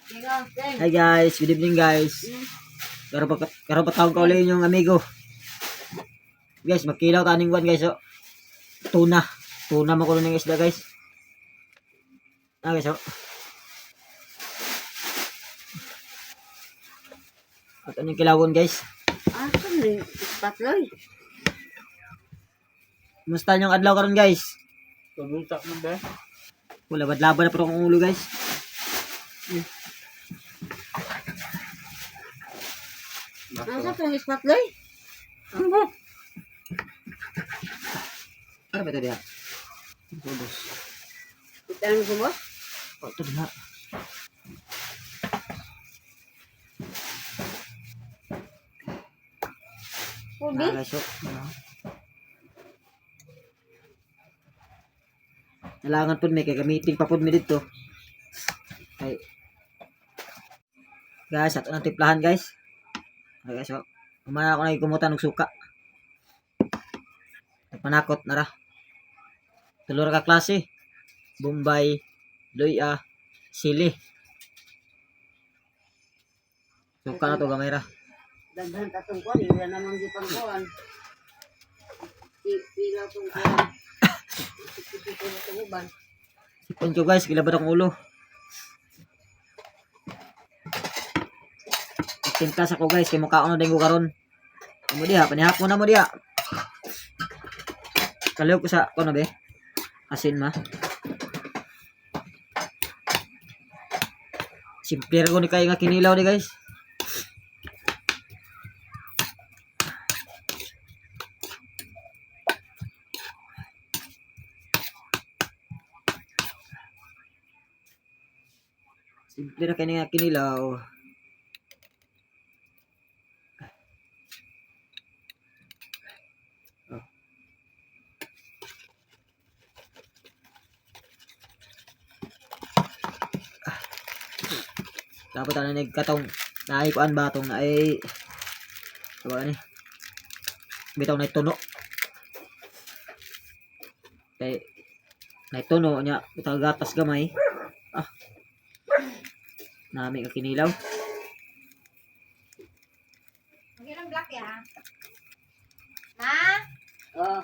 Hi guys, good evening guys. Karo pa tawag ka ulit yung amigo. Guys, magkilaw taning one guys. Oh. Tuna. Tuna makulo ng isda guys. Guys, oh. At anong kilawon guys? Asan rin? Patloy. Musta yung adlaw karon guys? Pagultak mo ba? Wala ba't laban na pero kong ulo guys? Asa itong patloy? Ano? Ano ba ito diya? Subos. Kita ano mo? Oh, ito diya. Ubi? Guys, oh. Nalangan po may kagamitin pa po mi dito. Ay. Guys, ato nang tiplahan guys. Okay guys, oh. Kumana ako na kumutan ng suka. Panakot na ra. Tulor ka klase. Bombay, Loya, Sili. Suka na to gamay ra. Daghan tatong kuwan. Ila naman di pang kuwan. Pila itong kuwan. Pila itong uban. Sipon ko guys, kilabad akong ulo. Tintas ako guys, kay mukhaon na din ko karon. Mo diha, panihap mo na mo diha. Kaliw ko sa kono be. Asin ma. Simple ko ni kay nga kinilaw ni guys. Simple na kay nga kinilaw. Dapat ano nagkatong naikuan ba tong ay sawa ni bitaw na tuno kay na tuno nya bitaw gatas gamay nami ka kinilaw Ilang black ya? Ma? Oh,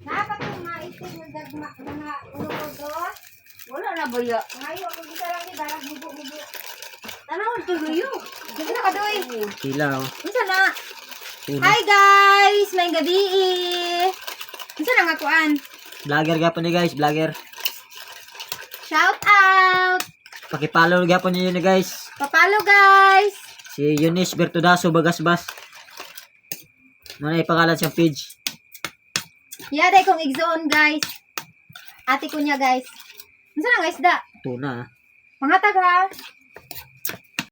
Dapat yung maitin ng dagma na ulo-ulo. wala na ba ya? Ngayon, kung isa lang yung dalag bubo-bubo. Tanawal to luyo. Sige na ka, Doy. kilaw Isa na. tuno Hi guys! May gabi. Isa na nga kuan. vlogger gapon ni guys vlogger Shout out! pakipollow gapon niyo ni guys Papalo guys! si Eunice Bertudaso Bagasbas mana ipangalan siyang page Yaday kong igzoon guys. Ate ko niya guys. Isa na nga isda. tuna Mga taga.